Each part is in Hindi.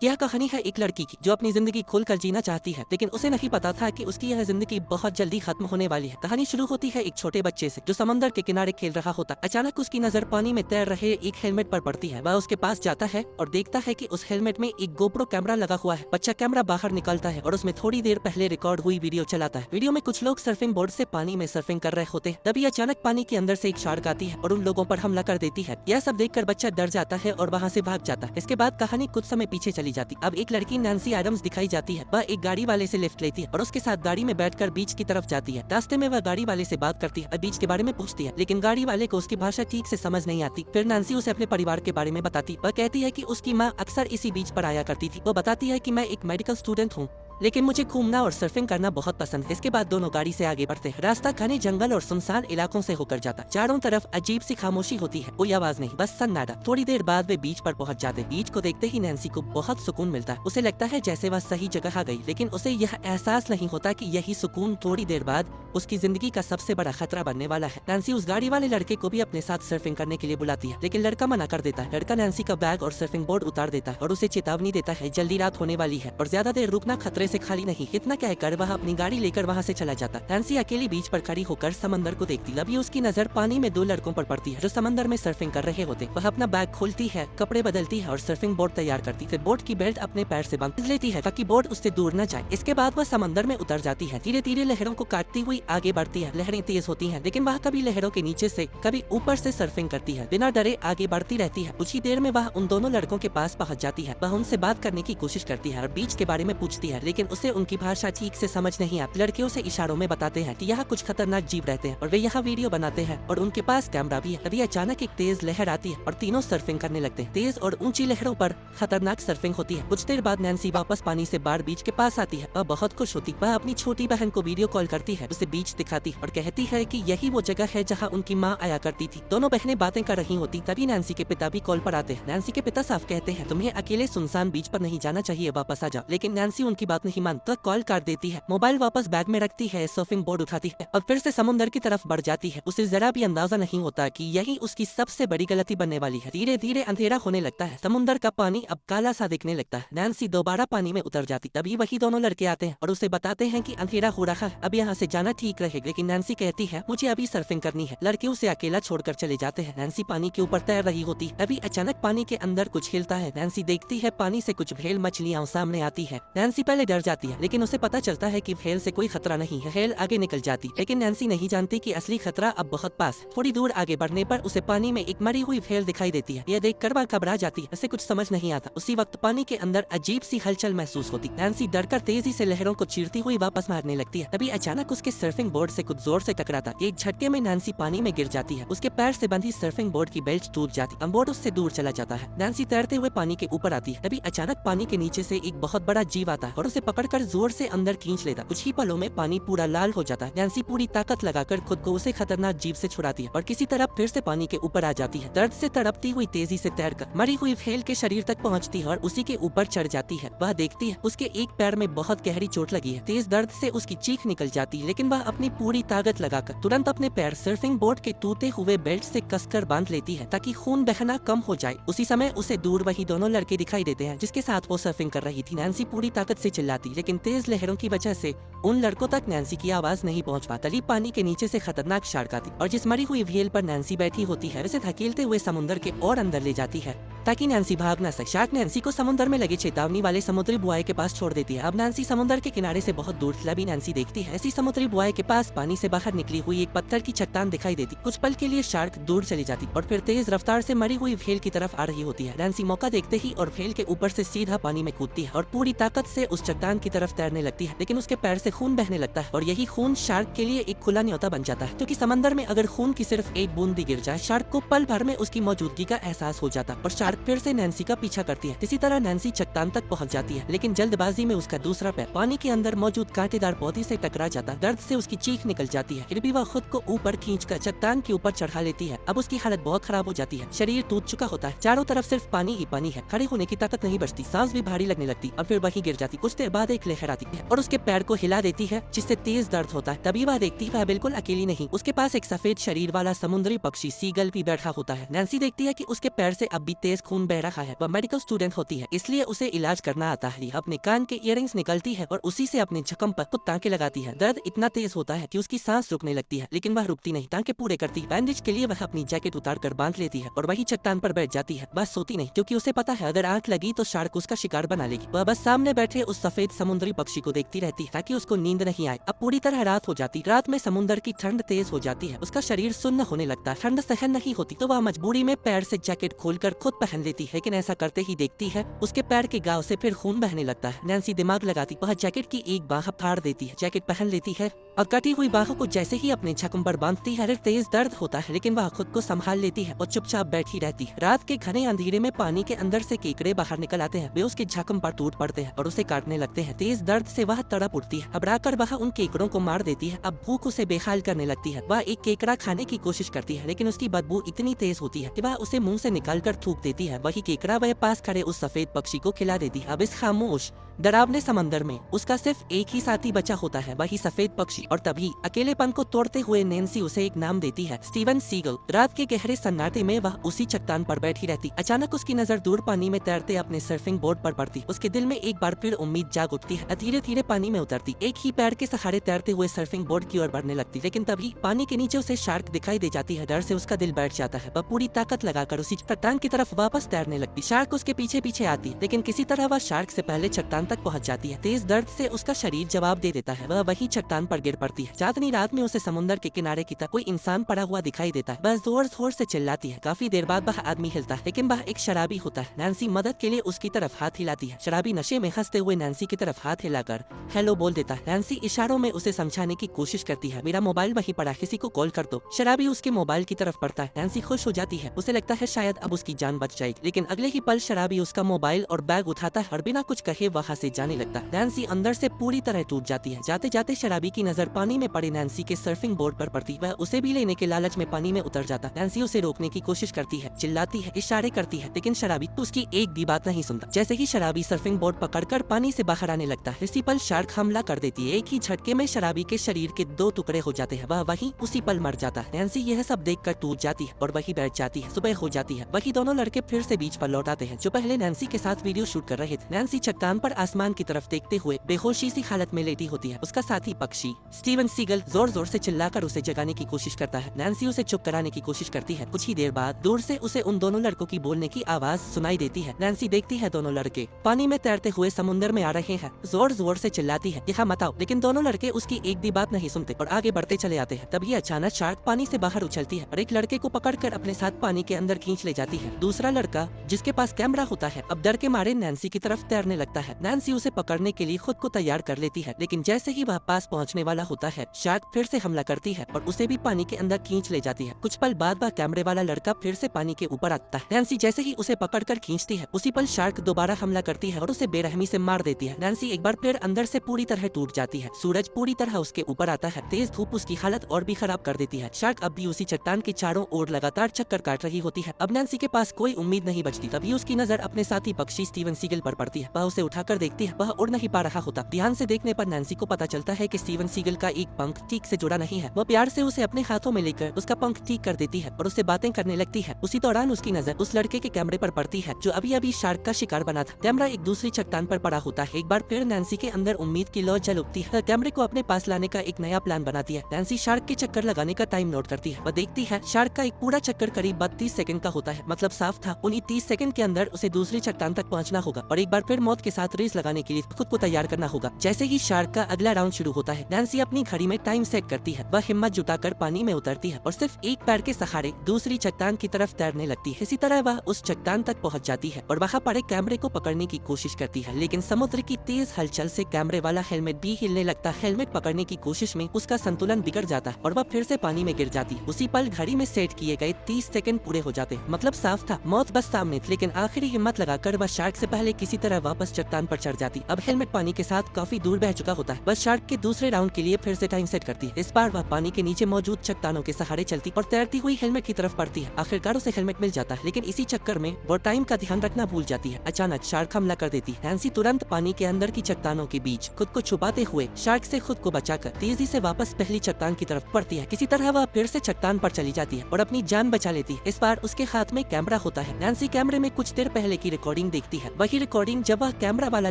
यह कहानी है एक लड़की की जो अपनी जिंदगी खुलकर जीना चाहती है, लेकिन उसे नहीं पता था कि उसकी यह जिंदगी बहुत जल्दी खत्म होने वाली है। कहानी शुरू होती है एक छोटे बच्चे से जो समंदर के किनारे खेल रहा होता। अचानक उसकी नजर पानी में तैर रहे एक हेलमेट पर पड़ती है। वह उसके पास जाता है और देखता है कि उस हेलमेट में एक गोप्रो कैमरा लगा हुआ है। बच्चा कैमरा बाहर निकालता है और उसमें थोड़ी देर पहले रिकॉर्ड हुई वीडियो चलाता है। वीडियो में कुछ लोग सर्फिंग बोर्ड से पानी में सर्फिंग कर रहे होते हैं। तभी अचानक पानी के अंदर से एक शार्क आती है और उन लोगों पर हमला कर देती है। यह सब देखकर बच्चा डर जाता है और वहाँ से भाग जाता है। इसके बाद कहानी कुछ समय पीछे चली जाती। अब एक लड़की नैन्सी एडम्स दिखाई जाती है। वह एक गाड़ी वाले से लिफ्ट लेती है और उसके साथ गाड़ी में बैठकर बीच की तरफ जाती है। रास्ते में वह गाड़ी वाले से बात करती है और बीच के बारे में पूछती है, लेकिन गाड़ी वाले को उसकी भाषा ठीक से समझ नहीं आती। फिर नैन्सी उसे अपने परिवार के बारे में बताती। वह कहती है कि उसकी माँ अक्सर इसी बीच पर आया करती थी। वो बताती है कि मैं एक मेडिकल स्टूडेंट हूँ, लेकिन मुझे घूमना और सर्फिंग करना बहुत पसंद है। इसके बाद दोनों गाड़ी से आगे बढ़ते हैं। रास्ता घने जंगल और सुनसान इलाकों से होकर जाता। चारों तरफ अजीब सी खामोशी होती है, कोई आवाज नहीं, बस सन्नाटा। थोड़ी देर बाद वे बीच पर पहुंच जाते। बीच को देखते ही नैन्सी को बहुत सुकून मिलता है। उसे लगता है जैसे वह सही जगह आ गई, लेकिन उसे यह एहसास नहीं होता कि यही सुकून थोड़ी देर बाद उसकी जिंदगी का सबसे बड़ा खतरा बनने वाला है। नैन्सी उस गाड़ी वाले लड़के को भी अपने साथ सर्फिंग करने के लिए बुलाती है, लेकिन लड़का मना कर देता है। लड़का नैन्सी का बैग और सर्फिंग बोर्ड उतार देता है और उसे चेतावनी देता है जल्दी रात होने वाली है और ज्यादा देर रुकना खतरे से खाली नहीं। इतना कहकर वह अपनी गाड़ी लेकर वहाँ से चला जाता। नैन्सी अकेली बीच पर खड़ी होकर समंदर को देखती। तभी उसकी नजर पानी में दो लड़कों पर पड़ती है जो समंदर में सर्फिंग कर रहे होते। वह अपना बैग खोलती है, कपड़े बदलती है और सर्फिंग बोर्ड तैयार करती है। बोर्ड की बेल्ट अपने पैर से बांध लेती है ताकि बोर्ड उससे दूर न जाए। इसके बाद वह समंदर में उतर जाती है। धीरे धीरे लहरों को काटती हुई आगे बढ़ती है। लहरें तेज होती हैं, लेकिन वह कभी लहरों के नीचे से कभी ऊपर से सर्फिंग करती है। बिना डरे आगे बढ़ती रहती है। कुछ ही देर में वह उन दोनों लड़कों के पास पहुँच जाती है। वह उनसे बात करने की कोशिश करती है और बीच के बारे में पूछती है, लेकिन उसे उनकी भाषा ठीक से समझ नहीं आती। लड़के उसे इशारों में बताते हैं कि यहाँ कुछ खतरनाक जीव रहते हैं और वे यहाँ वीडियो बनाते हैं और उनके पास कैमरा भी है। तभी अचानक एक तेज लहर आती है और तीनों सर्फिंग करने लगते हैं। तेज और ऊंची लहरों पर खतरनाक सर्फिंग होती है। कुछ देर बाद नैन्सी वापस पानी से बाहर बीच के पास आती है। वह बहुत खुश होती। वह अपनी छोटी बहन को वीडियो कॉल करती है, उसे बीच दिखाती और कहती है कि यही वो जगह है जहाँ उनकी माँ आया करती थी। दोनों बहनें बातें कर रही होती। तभी नैन्सी के पिता भी कॉल पर आते हैं। नैन्सी के पिता साफ कहते हैं तुम्हें अकेले सुनसान बीच पर नहीं जाना चाहिए, वापस आ जाओ। लेकिन नैन्सी उनकी बात नहीं मानती, कॉल काट देती है। मोबाइल वापस बैग में रखती है, सर्फिंग बोर्ड उठाती है और फिर से समुद्र की तरफ बढ़ जाती है। उसे जरा भी अंदाजा नहीं होता कि यही उसकी सबसे बड़ी गलती बनने वाली है। धीरे धीरे अंधेरा होने लगता है। समुद्र का पानी अब काला सा दिखने लगता है। नैन्सी दोबारा पानी में उतर जाती। तभी वही दोनों लड़के आते हैं और उसे बताते हैं कि अंधेरा हो रहा है, अब यहाँ से जाना ठीक रहेगा। लेकिन नैन्सी कहती है मुझे अभी सर्फिंग करनी है। लड़के उसे अकेला छोड़कर चले जाते हैं। नैन्सी पानी के ऊपर तैर रही होती। अभी अचानक पानी के अंदर कुछ हिलता है। नैन्सी देखती है पानी से कुछ व्हेल मछलियाँ सामने आती है। नैन्सी पहले डर जाती है, लेकिन उसे पता चलता है कि व्हेल से कोई खतरा नहीं है। व्हेल आगे निकल जाती, लेकिन नैन्सी नहीं जानती कि असली खतरा अब बहुत पास है। थोड़ी दूर आगे बढ़ने पर उसे पानी में एक मरी हुई व्हेल दिखाई देती है। यह देखकर वह घबरा जाती है, उसे कुछ समझ नहीं आता। उसी वक्त पानी के अंदर अजीब सी हलचल महसूस होती। नैन्सी डरकर तेजी से लहरों को चीरती हुई वापस मारने लगती है। तभी अचानक उसके सर्फिंग बोर्ड से कुछ जोर से टकराता। एक झटके में नैन्सी पानी में गिर जाती है। उसके पैर से बंधी सर्फिंग बोर्ड की बेल्ट टूट जाती। बोर्ड उससे दूर चला जाता है। नैन्सी तैरते हुए पानी के ऊपर आती है। तभी अचानक पानी के नीचे से एक बहुत बड़ा जीव आता है और उसे पकड़कर जोर से अंदर खींच लेता। कुछ ही पलों में पानी पूरा लाल हो जाता है। नैन्सी पूरी ताकत लगाकर खुद को उसे खतरनाक जीव से छुड़ाती है और किसी तरह फिर से पानी के ऊपर आ जाती है। दर्द से तड़पती हुई तेजी से तैरकर मरी हुई व्हेल के शरीर तक पहुंचती है और उसी के ऊपर चढ़ जाती है। वह देखती है उसके एक पैर में बहुत गहरी चोट लगी है। तेज दर्द से उसकी चीख निकल जाती है, लेकिन वह अपनी पूरी ताकत लगाकर तुरंत अपने पैर सर्फिंग बोर्ड के टूटे हुए बेल्ट से कसकर बांध लेती है ताकि खून बहना कम हो जाए। उसी समय उसे दूर वही दोनों लड़के दिखाई देते हैं जिसके साथ वो सर्फिंग कर रही थी। नैन्सी पूरी ताकत से चिल्लाती, लेकिन तेज लहरों की वजह से उन लड़कों तक नैन्सी की आवाज नहीं पहुंच पाती। तभी पानी के नीचे से खतरनाक शार्क आती और जिस मरी हुई व्हेल पर नैन्सी बैठी होती है उसे धकेलते हुए समुद्र के और अंदर ले जाती है ताकि नैन्सी भाग न सके। शार्क नैन्सी को समुद्र में लगे चेतावनी वाले समुद्री बुआई के पास छोड़ देती है। अब नैन्सी समुद्र के किनारे से बहुत दूर तभी नैन्सी देखती है ऐसी समुद्री बुआई के पास पानी से बाहर निकली हुई एक पत्थर की चट्टान दिखाई देती। कुछ पल के लिए शार्क दूर चली जाती और फिर तेज रफ्तार से मरी हुई व्हेल की तरफ आ रही होती है। नैन्सी मौका देखते ही और व्हेल के ऊपर से सीधा पानी में कूदती है और पूरी ताकत से उस चट्टान की तरफ तैरने लगती है, लेकिन उसके पैर से खून बहने लगता है और यही खून शार्क के लिए एक खुला न्योता बन जाता है, क्योंकि समंदर में अगर खून की सिर्फ एक बूंद भी गिर जाए शार्क को पल भर में उसकी मौजूदगी का एहसास हो जाता और शार्क फिर से नैन्सी का पीछा करती है। इसी तरह नैन्सी चट्टान तक पहुंच जाती है, लेकिन जल्दबाजी में उसका दूसरा पैर पानी के अंदर मौजूद कांटेदार पौधे से टकरा जाता। दर्द से उसकी चीख निकल जाती है, फिर भी वह खुद को ऊपर खींचकर चट्टान के ऊपर चढ़ा लेती है। अब उसकी हालत बहुत खराब हो जाती है, शरीर टूट चुका होता है, चारों तरफ सिर्फ पानी ही पानी है। खड़े होने की ताकत नहीं बचती, सांस भी भारी लगने लगती और फिर वहीं गिर जाती। कुछ देर बाद एक लहर आती है और उसके पैर को हिला देती है जिससे तेज दर्द होता है। तभी वह देखती है वह बिल्कुल अकेली नहीं, उसके पास एक सफेद शरीर वाला समुद्री पक्षी सीगल भी बैठा होता है। नैन्सी देखती है कि उसके पैर से अब भी तेज खून बह रहा है। वह मेडिकल स्टूडेंट होती है, इसलिए उसे इलाज करना आता है। अपने कान के इयररिंग्स निकलती है और उसी से अपने जख्म पर कुछ टाँके लगाती है। दर्द इतना तेज होता है कि उसकी सांस रुकने लगती है, लेकिन वह रुकती नहीं, टाँके पूरे करती है। बैंडेज के लिए वह अपनी जैकेट उतार कर बांध लेती है और वही चट्टान पर बैठ जाती है। बस सोती नहीं, क्योंकि उसे पता है अगर आंख लगी तो शार्क उसका शिकार बना लेगी। वह बस सामने बैठे उस सफेद समुद्री पक्षी को देखती रहती है ताकि उसको नींद नहीं आए। अब पूरी तरह रात हो जाती। रात में समुद्र की ठंड तेज हो जाती है, उसका शरीर सुन्न होने लगता है, ठंड सहन नहीं होती, तो वह मजबूरी में पैर से जैकेट खोलकर खुद पहन लेती है। लेकिन ऐसा करते ही देखती है उसके पैर के गाँव से फिर खून बहने लगता है। नैन्सी दिमाग लगाती, वह जैकेट की एक बाह फाड़ देती है, जैकेट पहन लेती है और कटी हुई बाहों को जैसे ही अपने जख्म पर बांधती है तेज दर्द होता है, लेकिन वह खुद को संभाल लेती है और चुपचाप बैठी रहती है। रात के घने अंधेरे में पानी के अंदर से केकड़े बाहर निकल आते हैं। वे उसके जख्म पर टूट पड़ते हैं और उसे काटने लगते हैं। तेज दर्द से वह तड़प उठती है। घबराकर वह उन केकड़ों को मार देती है। अब भूख उसे बेहाल करने लगती है। वह एक केकड़ा खाने की कोशिश करती है, लेकिन उसकी बदबू इतनी तेज होती है कि वह उसे मुंह से निकालकर थूक देती है। वही केकड़ा वह पास खड़े उस सफेद पक्षी को खिला देती है। अब इस खामोश डरावने समंदर में उसका सिर्फ एक ही साथी बचा होता है, वही सफेद पक्षी। और तभी अकेलेपन को तोड़ते हुए नैन्सी उसे एक नाम देती है, स्टीवन सीगल। रात के गहरे सन्नाटे में वह उसी चट्टान पर बैठी रहती। अचानक उसकी नजर दूर पानी में तैरते अपने सर्फिंग बोर्ड पर पड़ती। उसके दिल में एक बार फिर उम्मीद जाग उठती है। धीरे धीरे पानी में उतरती, एक ही पैर के सहारे तैरते हुए सर्फिंग बोर्ड की ओर बढ़ने लगती। लेकिन तभी पानी के नीचे उसे शार्क दिखाई दे जाती है। डर से उसका दिल बैठ जाता है। वह पूरी ताकत लगाकर उसी चट्टान की तरफ वापस तैरने लगती। शार्क उसके पीछे पीछे आती, लेकिन किसी तरह वह शार्क से पहले चट्टान तक पहुंच जाती है। तेज दर्द से उसका शरीर जवाब दे देता है। वह वही चट्टान पर गिर पड़ती है। चांदनी रात में उसे समुद्र के किनारे की तरफ कोई इंसान पड़ा हुआ दिखाई देता है। बस जोर जोर से चिल्लाती है। काफी देर बाद वह आदमी हिलता है, लेकिन वह एक शराबी होता है। नैन्सी मदद के लिए उसकी तरफ हाथ हिलाती है। शराबी नशे में हंसते हुए नैन्सी की तरफ हाथ हिलाकर हेलो बोल देता है। नैन्सी इशारों में उसे समझाने की कोशिश करती है, मेरा मोबाइल वहीं पड़ा, किसी को कॉल कर दो। शराबी उसके मोबाइल की तरफ पड़ता है। नैन्सी खुश हो जाती है, उसे लगता है शायद अब उसकी जान बच जाएगी। लेकिन अगले ही पल शराबी उसका मोबाइल और बैग उठाता है और बिना कुछ कहे वहाँ से जाने लगता है। नैन्सी अंदर से पूरी तरह टूट जाती है। जाते जाते शराबी की नजर पानी में पड़े नैन्सी के सर्फिंग बोर्ड पर पड़ती। वह उसे भी लेने के लालच में पानी में उतर जाता। नैन्सी उसे रोकने की कोशिश करती है, चिल्लाती है, इशारे करती है, लेकिन शराबी तो उसकी एक भी बात नहीं सुनता। जैसे ही शराबी सर्फिंग बोर्ड पकड़कर पानी से बाहर आने लगता है, इसी पल शार्क हमला कर देती है। एक ही झटके में शराबी के शरीर के 2 टुकड़े हो जाते हैं। वह वहीं उसी पल मर जाता है। नैन्सी यह सब देखकर टूट जाती है और वहीं बैठ जाती है। सुबह हो जाती है। वही दोनों लड़के फिर से बीच पर लौट आते हैं, जो पहले नैन्सी के साथ वीडियो शूट कर रहे थे। नैन्सी चट्टान पर आसमान की तरफ देखते हुए बेहोशी सी हालत में लेटी होती है। उसका साथी पक्षी स्टीवन सीगल जोर जोर से चिल्लाकर उसे जगाने की कोशिश करता है। नैन्सी उसे चुप कराने की कोशिश करती है। कुछ ही देर बाद दूर से उसे उन दोनों लड़कों की बोलने की आवाज सुनाई देती है। नैन्सी देखती है दोनों लड़के पानी में तैरते हुए समुद्र में आ रहे हैं। जोर जोर से चिल्लाती है, यहाँ मत आओ, लेकिन दोनों लड़के उसकी एक भी बात नहीं सुनते और आगे बढ़ते चले आते हैं। तभी अचानक शार्क पानी से बाहर उछलती है और एक लड़के को पकड़कर अपने साथ पानी के अंदर खींच ले जाती है। दूसरा लड़का जिसके पास कैमरा होता है अब डर के मारे नैन्सी की तरफ तैरने लगता है। नैन्सी उसे पकड़ने के लिए खुद को तैयार कर लेती है, लेकिन जैसे ही वह पास पहुंचने वाला होता है शार्क फिर से हमला करती है और उसे भी पानी के अंदर खींच ले जाती है। कुछ पल बाद वह कैमरे वाला लड़का फिर से पानी के ऊपर आता है। नैन्सी जैसे ही उसे पकड़कर खींचती है, उसी पल शार्क दोबारा हमला करती है और उसे बेरहमी से मार देती है। नैन्सी एक बार फिर अंदर से पूरी तरह टूट जाती है। सूरज पूरी तरह उसके ऊपर आता है। तेज धूप उसकी हालत और भी खराब कर देती है। शार्क अब भी उसी चट्टान के चारों ओर लगातार चक्कर काट रही होती है। अब नैन्सी के पास कोई उम्मीद नहीं बचती। तभी उसकी नजर अपने साथी पक्षी स्टीवन सीगल पर पड़ती है। वह उसे उठाकर देखती है, वह उड़ नहीं पा रहा होता। ध्यान से देखने पर नैन्सी को पता चलता है कि स्टीवन सीगल का एक पंख ठीक से जुड़ा नहीं है। वह प्यार से उसे अपने हाथों में लेकर उसका पंख ठीक कर देती है और उससे बातें करने लगती है। उसी दौरान उसकी नजर उस लड़के के कैमरे पर पड़ती है जो अभी अभी शार्क का शिकार बना था। कैमरा एक दूसरी चट्टान पर पड़ा होता है। एक बार फिर नैन्सी के अंदर उम्मीद की लौ जल उठती है। कैमरे को अपने पास लाने का एक नया प्लान बनाती है। नैन्सी शार्क के चक्कर लगाने का टाइम नोट करती है। वह देखती है शार्क का एक पूरा चक्कर करीब 32 सेकंड का होता है। मतलब साफ था उन्हीं 30 सेकंड के अंदर उसे दूसरी चट्टान तक पहुंचना होगा और एक बार फिर मौत के साथ रेस लगाने के लिए खुद को तैयार करना होगा। जैसे ही शार्क का अगला राउंड शुरू होता है, नैन्सी अपनी घड़ी में टाइम सेट करती है। वह हिम्मत जुटाकर पानी में उतरती है और सिर्फ एक पैर के सहारे दूसरी चट्टान की तरफ तैरने लगती है। इसी तरह वह उस चट्टान तक पहुंच जाती है और वहां पड़े कैमरे को पकड़ने की कोशिश करती है, लेकिन समुद्र की तेज हलचल से कैमरे वाला हेलमेट भी हिलने लगता है। हेलमेट पकड़ने की कोशिश में उसका संतुलन बिगड़ जाता है और वह फिर से पानी में गिर जाती है। उसी पल घड़ी में सेट किए गए 30 सेकंड पूरे हो जाते हैं। मतलब साफ था मौत बस सामने थी, लेकिन आखिरी हिम्मत लगाकर वह शार्क से पहले किसी तरह वापस चट्टान पर चढ़ जाती। अब हेलमेट पानी के साथ काफी दूर बह चुका होता है। बस शार्क के दूसरे राउंड के लिए फिर से टाइम सेट करती है। इस बार वह पानी के नीचे मौजूद चट्टानों के सहारे चलती और तैरती हुई हेलमेट की तरफ बढ़ती है। आखिरकार उसे हेलमेट मिल जाता है, लेकिन इसी चक्कर में वो टाइम का ध्यान रखना भूल जाती है। अचानक शार्क हमला कर देती है। नैन्सी तुरंत पानी के अंदर की चट्टानों के बीच खुद को छुपाते हुए शार्क से खुद को बचाकर तेजी से वापस पहली चट्टान की तरफ बढ़ती है। किसी तरह वह फिर से चट्टान पर चली जाती है और अपनी जान बचा लेती है। इस बार उसके हाथ में कैमरा होता है। नैन्सी कैमरे में कुछ देर पहले की रिकॉर्डिंग देखती है। वही रिकॉर्डिंग जब वह कैमरा वाला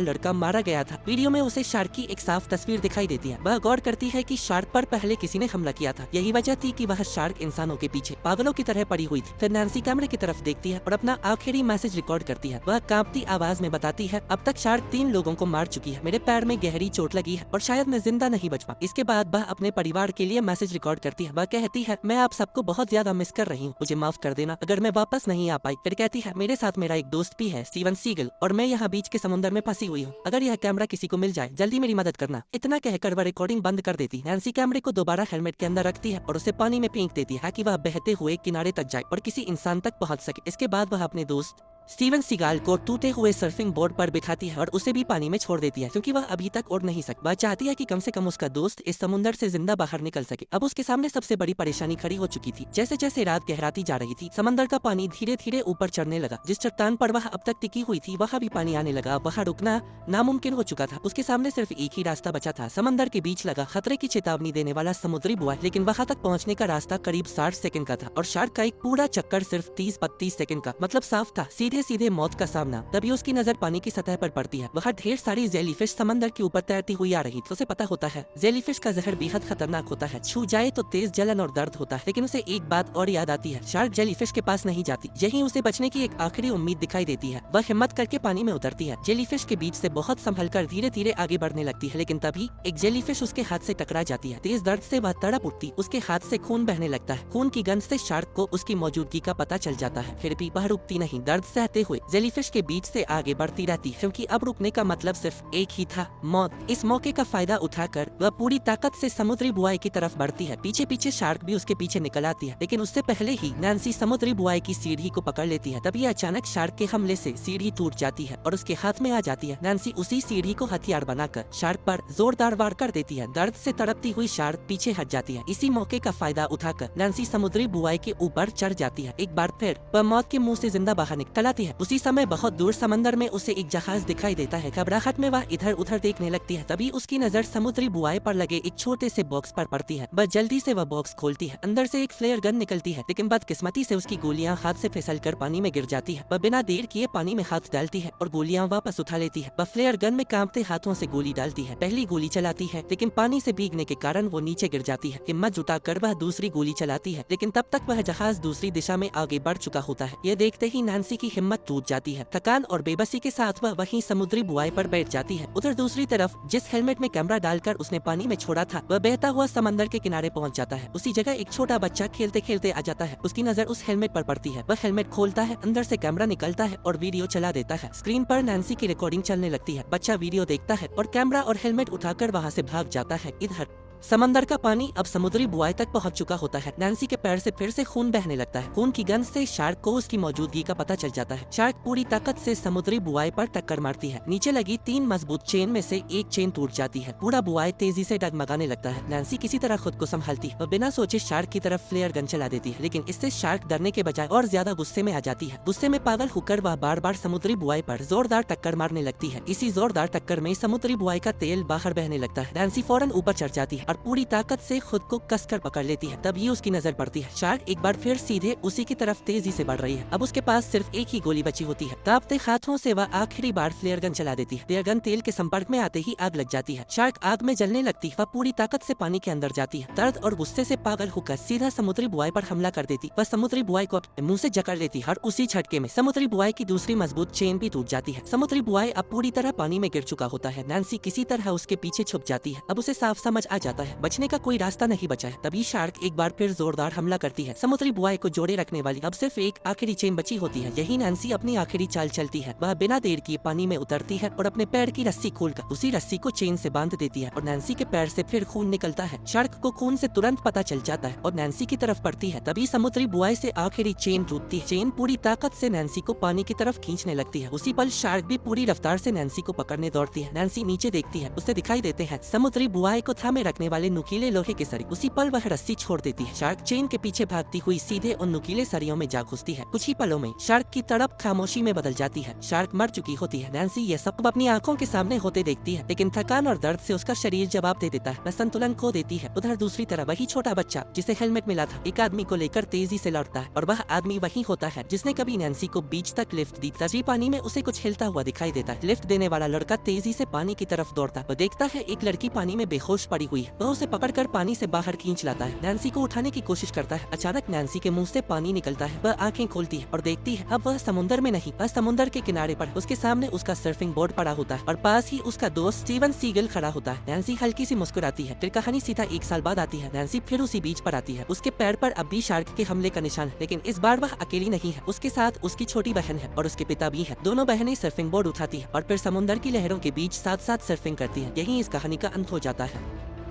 लड़का मारा गया था। वीडियो में उसे शार्क की एक साफ तस्वीर दिखाई देती है। वह गौर करती है कि शार्क पर पहले किसी ने हमला किया था। यही वजह थी कि वह शार्क इंसानों के पीछे पागलों की तरह पड़ी हुई थी। फिर नैन्सी कैमरे की तरफ देखती है और अपना आखिरी मैसेज रिकॉर्ड करती है। वह कांपती आवाज में बताती है, अब तक शार्क 3 लोगों को मार चुकी है। मेरे पैर में गहरी चोट लगी है और शायद मैं जिंदा नहीं बच पाऊं। इसके बाद वह अपने परिवार के लिए मैसेज रिकॉर्ड करती है। वह कहती है, मैं आप सबको बहुत ज्यादा मिस कर रही हूँ, मुझे माफ कर देना अगर मैं वापस नहीं आ पाई। फिर कहती है, मेरे साथ मेरा एक दोस्त भी है, स्टीवन सीगल, और मैं यहाँ बीच के समुद्र में फंसी हुई हूँ। अगर यह कैमरा किसी को मिल जाए जल्दी मेरी मदद करना। इतना कहकर वह रिकॉर्डिंग बंद कर देती। नैन्सी कैमरे को दोबारा हेलमेट के अंदर रखती है और उसे पानी में फेंक देती है ताकि वह बहते हुए किनारे तक जाए और किसी इंसान तक पहुँच सके। इसके बाद वह अपने दोस्त स्टीवन सीगाल को टूटे हुए सर्फिंग बोर्ड पर बिठाती है और उसे भी पानी में छोड़ देती है, क्योंकि वह अभी तक उड़ नहीं सकता। वह चाहती है कि कम से कम उसका दोस्त इस समुद्र से जिंदा बाहर निकल सके। अब उसके सामने सबसे बड़ी परेशानी खड़ी हो चुकी थी। जैसे जैसे रात गहराती जा रही थी, समंदर का पानी धीरे धीरे ऊपर चढ़ने लगा। जिस चट्टान पर वह अब तक टिकी हुई थी वहाँ भी पानी आने लगा। वहाँ रुकना नामुमकिन हो चुका था। उसके सामने सिर्फ एक ही रास्ता बचा था, समंदर के बीच लगा खतरे की चेतावनी देने वाला समुद्री बुआ। लेकिन वहाँ तक पहुँचने का रास्ता करीब 60 सेकंड का था और शार्क का एक पूरा चक्कर सिर्फ 30-32 सेकंड का। मतलब साफ था, सीधे सीधे मौत का सामना। तभी उसकी नजर पानी की सतह पर पड़ती है। वहाँ ढेर सारी जेलीफिश समंदर के ऊपर तैरती हुई आ रही। तो उसे पता होता है जेलीफिश का जहर बेहद खतरनाक होता है, छू जाए तो तेज जलन और दर्द होता है। लेकिन उसे एक बात और याद आती है, शार्क जेलीफिश के पास नहीं जाती। यही उसे बचने की एक आखिरी उम्मीद दिखाई देती है। वह हिम्मत करके पानी में उतरती है। जेलीफिश के बीच से बहुत संभल कर धीरे धीरे आगे बढ़ने लगती है। लेकिन तभी एक जेलीफिश उसके हाथ से टकरा जाती है। तेज दर्द से वह तड़प उठती। उसके हाथ से खून बहने लगता है। खून की गंध से शार्क को उसकी मौजूदगी का पता चल जाता है। फिर भी वह रुकती नहीं। दर्द सहते हुए जेलीफिश के बीच से आगे बढ़ती रहती, क्योंकि अब रुकने का मतलब सिर्फ एक ही था, मौत। इस मौके का फायदा उठाकर वह पूरी ताकत से समुद्री बुआई की तरफ बढ़ती है। पीछे पीछे शार्क भी उसके पीछे निकल आती है। लेकिन उससे पहले ही नैन्सी समुद्री बुआई की सीढ़ी को पकड़ लेती है। तभी अचानक शार्क के हमले से सीढ़ी टूट जाती है और उसके हाथ में आ जाती है। नैन्सी उसी सीढ़ी को हथियार बनाकर शार्क पर जोरदार वार कर देती है। दर्द से तड़पती हुई शार्क पीछे हट जाती है। इसी मौके का फायदा उठाकर नैन्सी समुद्री बुआई के ऊपर चढ़ जाती है। एक बार फिर वह मौत के मुंह से जिंदा बाहर निकल आती है। उसी समय बहुत दूर समंदर में उसे एक जहाज दिखाई देता है। घबराहट में वह इधर उधर देखने लगती है। तभी उसकी नजर समुद्री बुआई पर लगे एक छोटे से बॉक्स पर पड़ती है। वह जल्दी से वह बॉक्स खोलती है। अंदर से एक फ्लेयर गन निकलती है, लेकिन बदकिस्मती से उसकी गोलियां हाथ से फिसल कर पानी में गिर जाती है। वह बिना देर किए पानी में हाथ डालती है और गोलियां वापस उठा लेती है। वह फ्लेयर गन में कांपते हाथों से गोली डालती है। पहली गोली चलाती है, लेकिन पानी से भीगने के कारण वो नीचे गिर जाती है। हिम्मत जुटाकर वह दूसरी गोली चलाती है, लेकिन तब तक वह जहाज दूसरी दिशा में आगे बढ़ चुका होता है। यह देखते ही नैन्सी की हिम्मत टूट जाती है। थकान और बेबसी के साथ वह वहीं समुद्री बुआई पर बैठ जाती है। उधर दूसरी तरफ जिस हेलमेट में कैमरा डालकर उसने पानी में छोड़ा था, वह बहता हुआ समंदर के किनारे पहुंच जाता है। उसी जगह एक छोटा बच्चा खेलते खेलते आ जाता है। उसकी नजर उस हेलमेट पर पड़ती है। वह हेलमेट खोलता है, अंदर से कैमरा निकलता है और वीडियो चला देता है। स्क्रीन पर नैन्सी की रिकॉर्डिंग चलने लगती है। बच्चा वीडियो देखता है और कैमरा और हेलमेट उठाकर वहाँ से भाग जाता है। इधर समंदर का पानी अब समुद्री बुआई तक पहुंच चुका होता है। नैन्सी के पैर से फिर से खून बहने लगता है। खून की गंध से शार्क को उसकी मौजूदगी का पता चल जाता है। शार्क पूरी ताकत से समुद्री बुआई पर टक्कर मारती है। नीचे लगी 3 मजबूत चेन में से एक चेन टूट जाती है। पूरा बुआई तेजी से डगमगाने लगता है। नैन्सी किसी तरह खुद को संभालती है और बिना सोचे शार्क की तरफ फ्लेयर गन चला देती है, लेकिन इससे शार्क डरने के बजाय और ज्यादा गुस्से में आ जाती है। गुस्से में पागल होकर वह बार बार समुद्री बुआई पर जोरदार टक्कर मारने लगती है। इसी जोरदार टक्कर में समुद्री बुआई का तेल बाहर बहने लगता है। नैन्सी फौरन ऊपर चढ़ जाती है और पूरी ताकत से खुद को कसकर पकड़ लेती है। तभी उसकी नजर पड़ती है शार्क एक बार फिर सीधे उसी की तरफ तेजी से बढ़ रही है। अब उसके पास सिर्फ एक ही गोली बची होती है। कांपते हाथों से वह आखिरी बार फ्लेयर गन चला देती है। फ्लेयर गन तेल के संपर्क में आते ही आग लग जाती है। शार्क आग में जलने लगती है। वह पूरी ताकत से पानी के अंदर जाती है। दर्द और गुस्से से पागल होकर सीधा समुद्री बुआई पर हमला कर देती। वह समुद्री बुआई को अपने मुंह से जकड़ लेती है और उसी झटके में समुद्री बुआई की दूसरी मजबूत चेन भी टूट जाती है। समुद्री बुआई अब पूरी तरह पानी में गिर चुका होता है। नैन्सी किसी तरह उसके पीछे छुप जाती है। अब उसे साफ समझ आ जाता है, बचने का कोई रास्ता नहीं बचा है। तभी शार्क एक बार फिर जोरदार हमला करती है। समुद्री बुआई को जोड़े रखने वाली अब सिर्फ एक आखिरी चेन बची होती है। यही नैन्सी अपनी आखिरी चाल चलती है। वह बिना देर किए पानी में उतरती है और अपने पैर की रस्सी खोलकर उसी रस्सी को चेन से बांध देती है और नैन्सी के पैर से फिर खून निकलता है। शार्क को खून से तुरंत पता चल जाता है और नैन्सी की तरफ पड़ती है। तभी समुद्री बुआई से आखिरी चेन टूटती है। चेन पूरी ताकत से नैन्सी को पानी की तरफ खींचने लगती है। उसी पल शार्क भी पूरी रफ्तार से नैन्सी को पकड़ने दौड़ती है। नैन्सी नीचे देखती है, उसे दिखाई देते हैं समुद्री बुआई को थामे रखने वाले नुकीले लोहे के सरी। उसी पल वह रस्सी छोड़ देती है। शार्क चेन के पीछे भागती हुई सीधे उन नुकीले सरियों में जा घुसती है। कुछ ही पलों में शार्क की तड़प खामोशी में बदल जाती है। शार्क मर चुकी होती है। नैन्सी ये सब अपनी आंखों के सामने होते देखती है, लेकिन थकान और दर्द से उसका शरीर जवाब दे देता है। वह संतुलन खो देती है। उधर दूसरी तरफ वही छोटा बच्चा जिसे हेलमेट मिला था एक आदमी को लेकर तेजी से लौटता है और वह आदमी वही होता है जिसने कभी नैन्सी को बीच तक लिफ्ट दी। तभी पानी में उसे कुछ हिलता हुआ दिखाई देता है। लिफ्ट देने वाला लड़का तेजी से पानी की तरफ दौड़ता है। वह देखता है एक लड़की पानी में बेहोश पड़ी हुई है। वह उसे पकड़कर पानी से बाहर खींच लाता है। नैन्सी को उठाने की कोशिश करता है। अचानक नैन्सी के मुंह से पानी निकलता है। वह आंखें खोलती है और देखती है अब वह समुद्र में नहीं, वह समुद्र के किनारे पर उसके सामने उसका सर्फिंग बोर्ड पड़ा होता है और पास ही उसका दोस्त स्टीवन सीगल खड़ा होता है। नैन्सी हल्की सी मुस्कुराती है। फिर कहानी सीधा 1 साल बाद आती है। नैन्सी फिर उसी बीच पर आती है। उसके पैर पर अब भी शार्क के हमले का निशान है, लेकिन इस बार वह अकेली नहीं है। उसके साथ उसकी छोटी बहन है और उसके पिता भी है। दोनों बहनें सर्फिंग बोर्ड उठाती है और फिर समुद्र की लहरों के बीच साथ साथ सर्फिंग करती है। यही इस कहानी का अंत हो जाता है।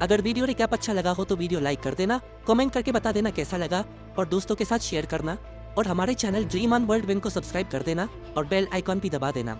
अगर वीडियो रिकैप अच्छा लगा हो तो वीडियो लाइक कर देना, कमेंट करके बता देना कैसा लगा और दोस्तों के साथ शेयर करना और हमारे channel dream on world win को सब्सक्राइब कर देना और बेल आइकॉन भी दबा देना।